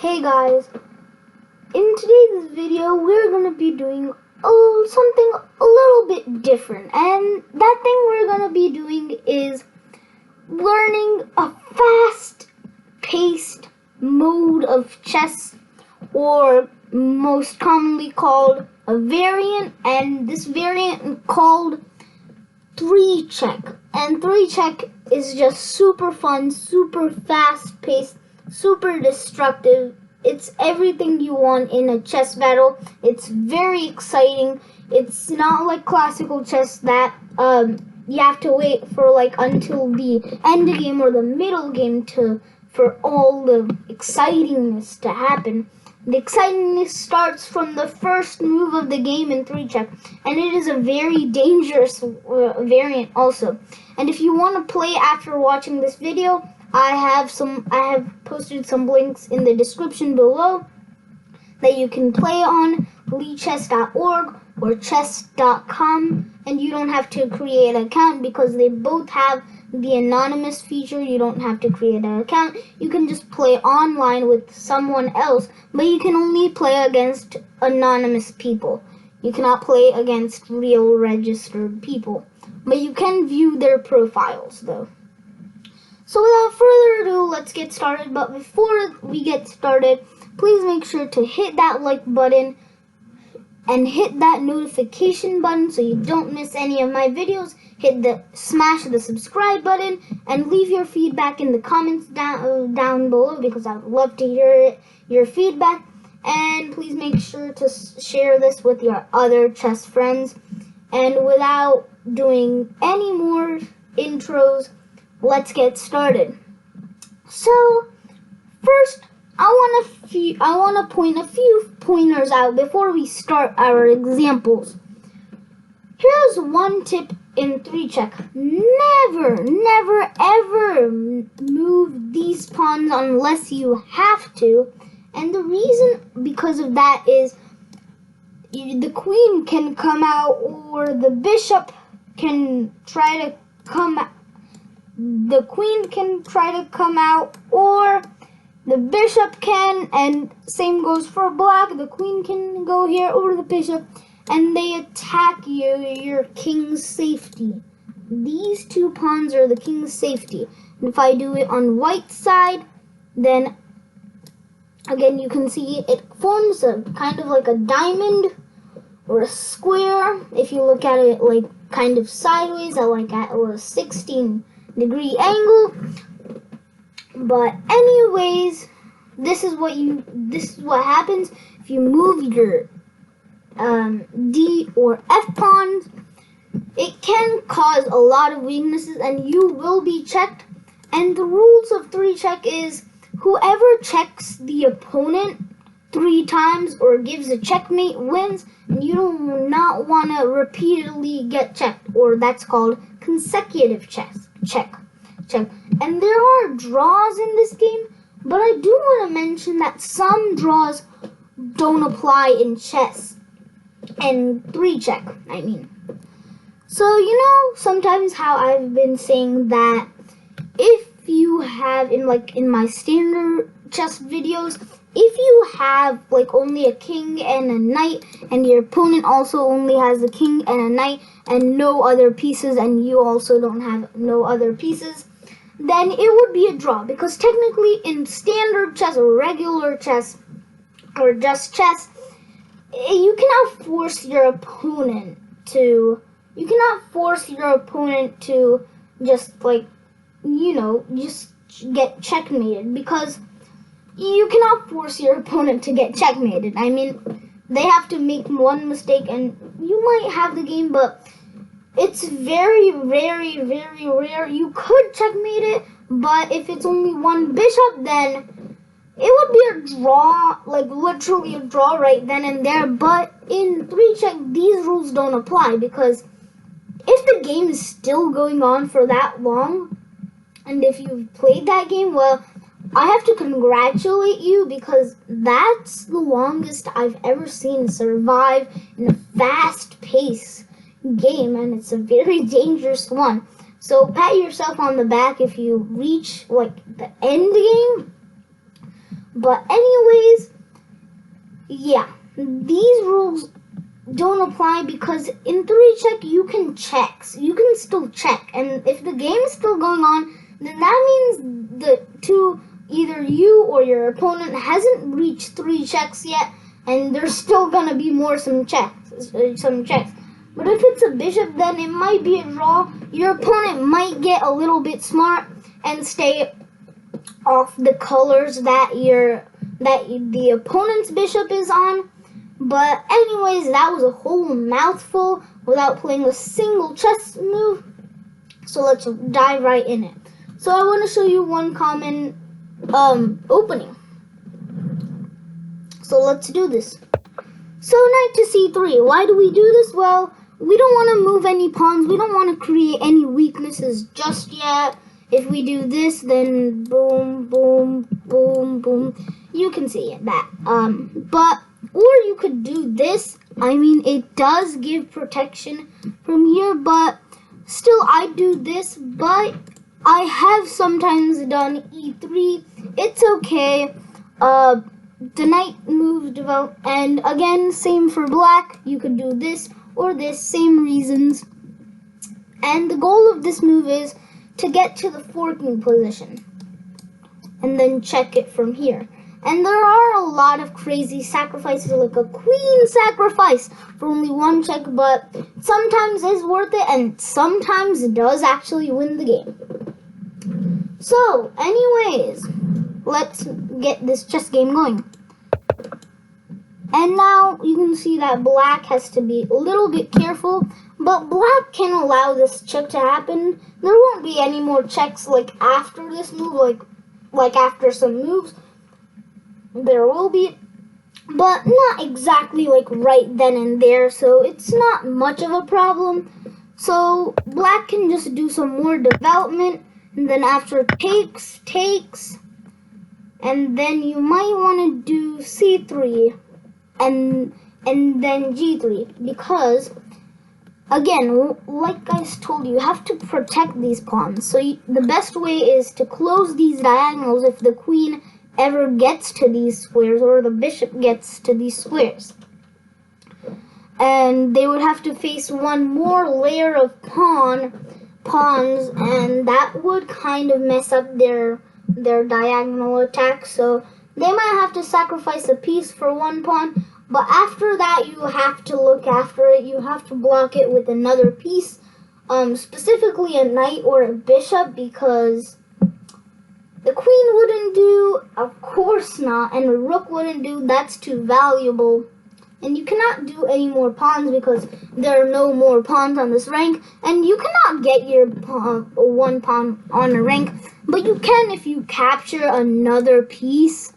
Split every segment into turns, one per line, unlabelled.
Hey guys, in today's video we're going to be doing something a little bit different, and that thing we're going to be doing is learning a fast-paced mode of chess, or most commonly called a variant, and this variant is called 3-check. And 3-check is just super fun, super fast-paced, super destructive. It's everything you want in a chess battle. It's very exciting. It's not like classical chess that you have to wait for until the end game or the middle game for all the excitingness to happen. The excitingness starts from the first move of the game in 3-check, and it is a very dangerous variant also. And if you want to play after watching this video, I have posted some links in the description below that you can play on leechess.org or chess.com, and you don't have to create an account because they both have the anonymous feature. You don't have to create an account. You can just play online with someone else, but you can only play against anonymous people. You cannot play against real registered people, but you can view their profiles though. So without further ado, let's get started. But before we get started, please make sure to hit that like button and hit that notification button so you don't miss any of my videos. Smash the subscribe button and leave your feedback in the comments down below, because I would love to hear your feedback. And please make sure to share this with your other chess friends. And without doing any more intros, let's get started. So first, I want to point a few pointers out before we start our examples. Here's one tip in 3-check. Never, ever move these pawns unless you have to. And the reason because of that is the queen can come out, or the bishop can try to come out. The queen can try to come out, or the bishop can, and same goes for black. The queen can go here, or the bishop, and they attack your king's safety. These two pawns are the king's safety. And if I do it on white side, then again you can see it forms a kind of like a diamond or a square. If you look at it like kind of sideways, at a 16-degree angle. But anyways, this is what happens if you move your D or F pawns. It can cause a lot of weaknesses, and you will be checked. And the rules of 3-check is whoever checks the opponent 3 times or gives a checkmate wins, and you do not want to repeatedly get checked, or that's called consecutive check. And there are draws in this game, but I do want to mention that some draws don't apply in in 3-check, I mean. So, sometimes how I've been saying that if you have, in my standard chess videos, if you have only a king and a knight, and your opponent also only has a king and a knight and no other pieces, and you also don't have no other pieces, then it would be a draw. Because technically in standard chess or regular chess or just chess, you cannot force your opponent to just get checkmated, because you cannot force your opponent to get checkmated. I mean, they have to make one mistake and you might have the game, but it's very, very, very rare. You could checkmate it, but if it's only one bishop, then it would be a draw, literally a draw right then and there. But in 3-check, these rules don't apply, because if the game is still going on for that long, and if you've played that game, well, I have to congratulate you, because that's the longest I've ever seen survive in a fast-paced game, and it's a very dangerous one. So pat yourself on the back if you reach the end game. But anyways, yeah, these rules don't apply because in 3 check you can check. You can still check, and if the game is still going on, then that means either you or your opponent hasn't reached 3 checks yet, and there's still gonna be some checks. But if it's a bishop, then it might be a draw. Your opponent might get a little bit smart and stay off the colors that the opponent's bishop is on. But anyways, that was a whole mouthful without playing a single chess move. So let's dive right in it. So I want to show you one common opening. So let's do this. So knight to c3. Why do we do this? Well, we don't want to move any pawns. We don't want to create any weaknesses just yet. If we do this, then boom, boom, boom, boom. You can see that. Or you could do this. I mean, it does give protection from here, but still I do this. But I have sometimes done e3. It's okay. The knight move develop, and again, same for black. You could do this or this, same reasons. And the goal of this move is to get to the forking position and then check it from here. And there are a lot of crazy sacrifices, like a queen sacrifice for only 1 check, but sometimes is worth it, and sometimes it does actually win the game. So, anyways, let's get this chess game going. And now you can see that black has to be a little bit careful, but black can allow this check to happen. There won't be any more checks like after this move, like after some moves. There will be, but not exactly like right then and there, so it's not much of a problem. So black can just do some more development, and then after takes, and then you might want to do c3 and then g3, because again, like I told you, you have to protect these pawns. So the best way is to close these diagonals if the queen ever gets to these squares or the bishop gets to these squares. And they would have to face one more layer of pawns, and that would kind of mess up their diagonal attack. So they might have to sacrifice a piece for 1 pawn, but after that you have to look after it. You have to block it with another piece, specifically a knight or a bishop, because the queen wouldn't do, of course not, and the rook wouldn't do. That's too valuable. And you cannot do any more pawns because there are no more pawns on this rank, and you cannot get your 1 pawn on a rank, but you can if you capture another piece.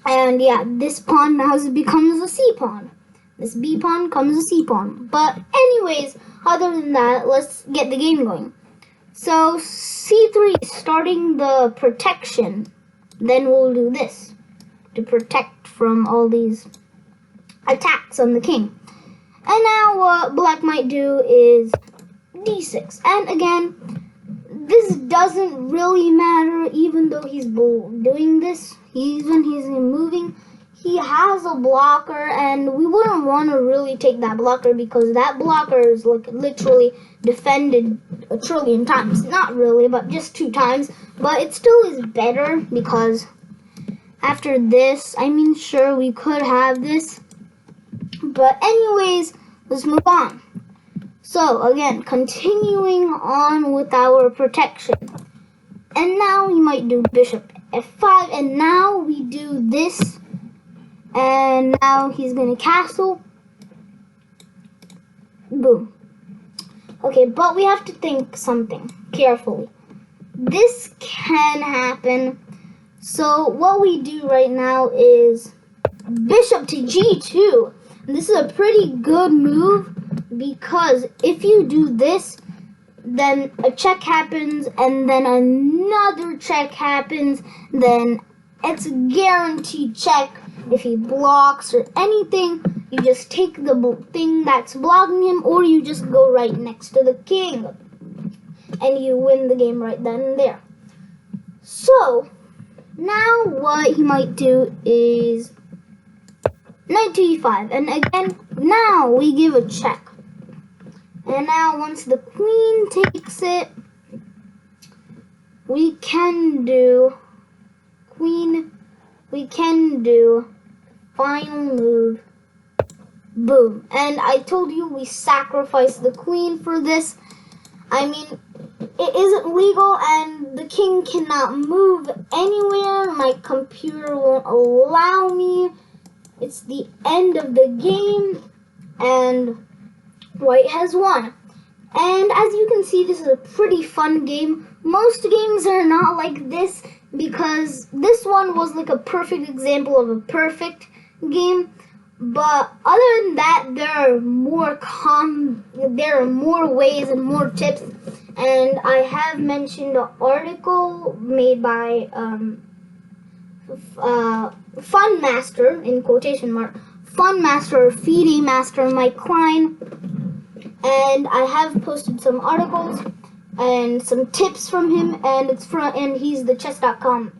And yeah, this pawn now becomes a c pawn. This b pawn becomes a c pawn. But anyways, other than that, let's get the game going. So c3 is starting the protection. Then we'll do this to protect from all these attacks on the king. And now what black might do is d6. And again, this doesn't really matter, even though he's doing this. Even he's moving, he has a blocker, and we wouldn't want to really take that blocker because that blocker is like literally defended a trillion times. Not really, but just 2 times. But it still is better because after this, I mean, sure, we could have this. But anyways, let's move on. So again, continuing on with our protection. And now we might do bishop f5, and now we do this, and now he's gonna castle. Boom. Okay, but we have to think something carefully. This can happen. So what we do right now is bishop to g2. And this is a pretty good move because if you do this, then a check happens, and then another check happens, then it's a guaranteed check. If he blocks or anything, you just take the thing that's blocking him, or you just go right next to the king, and you win the game right then and there. So, Now what he might do is knight to e5, and again, now we give a check. And now once the queen takes it, we can do final move, boom. And I told you we sacrifice the queen for this. I mean, it isn't legal and the king cannot move anywhere. My computer won't allow me. It's the end of the game and white has won. And as you can see, this is a pretty fun game. Most games are not like this because this one was like a perfect example of a perfect game. But other than that, there are more ways and more tips. And I have mentioned an article made by Fun Master, in quotation mark, Fun Master or FIDE Master Mike Klein. And I have posted some articles and some tips from him, and he's the chess.com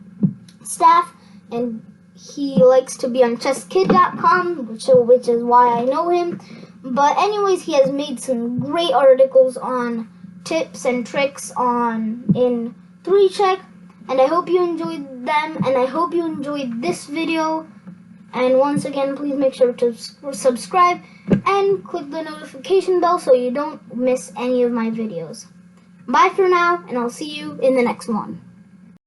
staff, and he likes to be on chesskid.com, which is why I know him. But anyways, he has made some great articles on tips and tricks in 3-check, and I hope you enjoyed them, and I hope you enjoyed this video. And once again, please make sure to subscribe and click the notification bell so you don't miss any of my videos. Bye for now, and I'll see you in the next one.